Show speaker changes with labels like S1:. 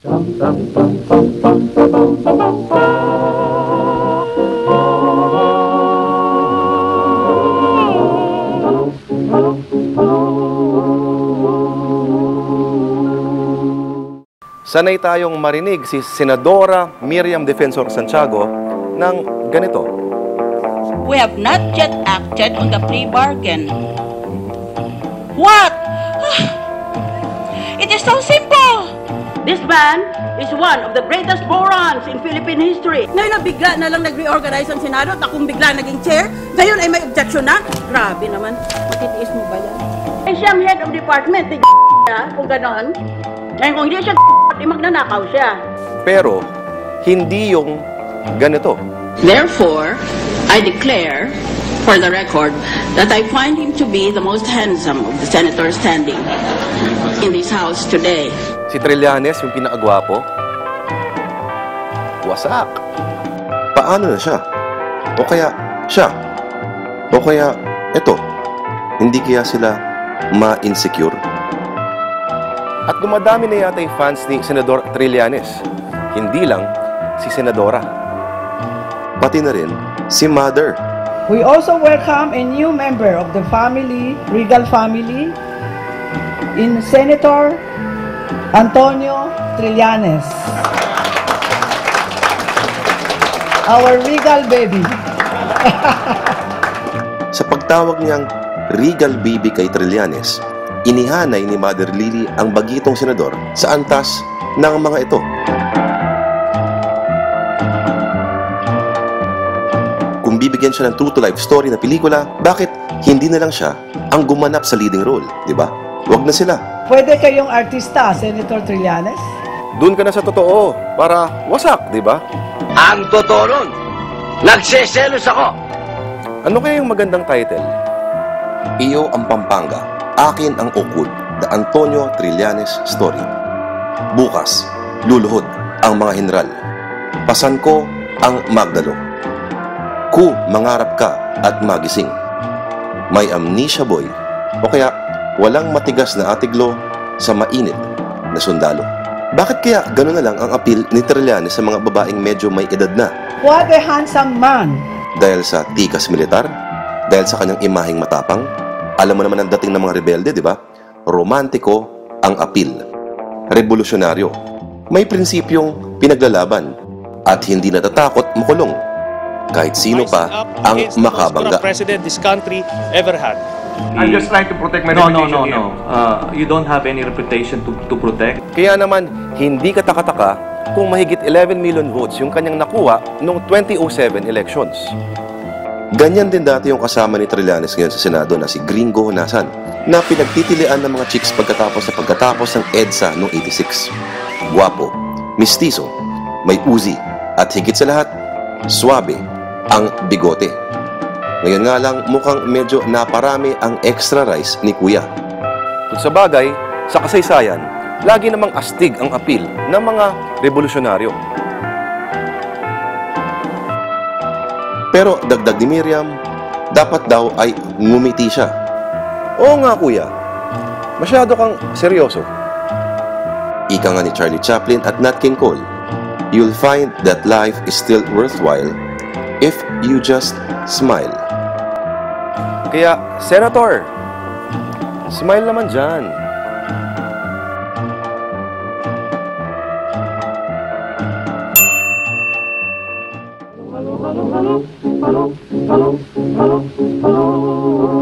S1: Sanay tayong marinig si Senadora Miriam Defensor Santiago ng ganito.
S2: We have not yet acted on the plea bargain. What? It is so simple.
S3: This man is one of the greatest morons in Philippine history.
S4: Ngayon na bigla na lang nag-reorganize ang Senado at akong bigla naging chair. Ngayon ay may objection na. Grabe naman. Matitiis mo ba yan?
S3: Ay siyang head of department, kung ganon. Ngayon kung hindi siya magnanakaw siya.
S1: Pero, hindi yung ganito.
S2: Therefore, I declare, for the record, that I find him to be the most handsome of the senators standing in this house today.
S1: Si Trillanes, yung pinakagwapo, wasak. Paano na siya? O kaya siya? O kaya eto? Hindi kaya sila ma-insecure? At dumadami na yata yung fans ni Senador Trillanes. Hindi lang si Senadora. Pati na rin si Mother.
S5: We also welcome a new member of the family, Regal family, in Senator Antonio Trillanes. Our Regal baby.
S1: Sa pagtawag niyang Regal baby kay Trillanes, inihanay ni Mother Lily ang bagitong senador sa antas ng mga ito. Kung bibigyan siya ng true-to-life story na pelikula, bakit hindi na lang siya ang gumanap sa leading role, di ba? Huwag na sila.
S5: Pwede kayong artista, Senator Trillanes?
S1: Doon ka na sa totoo para wasak, di ba?
S6: Ang totoo nun, nagseselos ako.
S1: Ano kaya yung magandang title? Iyo ang Pampanga, akin ang Oakwood, The Antonio Trillanes Story. Bukas, luluhod ang mga henral. Pasan ko ang Magdalo. Ku, mangarap ka at magising. May amnesia boy, o kaya walang matigas na atiglo sa mainit na sundalo. Bakit kaya gano'n na lang ang appeal ni Trillanes sa mga babaeng medyo may edad na?
S5: What a handsome man!
S1: Dahil sa tikas militar? Dahil sa kanyang imaheng matapang? Alam mo naman ang dating ng mga rebelde, di ba? Romantiko ang appeal. Revolusyonaryo. May prinsipyong pinaglalaban at hindi natatakot makulong. Kahit sino pa ang makabangga.
S7: President this country ever had.
S8: I'm just trying to protect my reputation here.
S9: You don't have any reputation to protect.
S1: Kaya naman, hindi katakataka kung mahigit 11 million votes yung kanyang nakuha noong 2007 elections. Ganyan din dati yung kasama ni Trillanes ngayon sa Senado na si Gringo Honasan na pinagtitilian ng mga chicks pagkatapos ng EDSA noong 86. Guwapo, mistiso, may uzi at higit sa lahat, swabe ang bigote. Ngayon nga lang mukhang medyo naparami ang extra rice ni Kuya. Kung sa bagay, sa kasaysayan, lagi namang astig ang appeal ng mga revolusyonaryo. Pero dagdag ni Miriam, dapat daw ay ngumiti siya. Oo nga kuya, masyado kang seryoso. Ika nga ni Charlie Chaplin at Nat King Cole, you'll find that life is still worthwhile if you just smile. Kaya, Senator, smile naman dyan. Hello.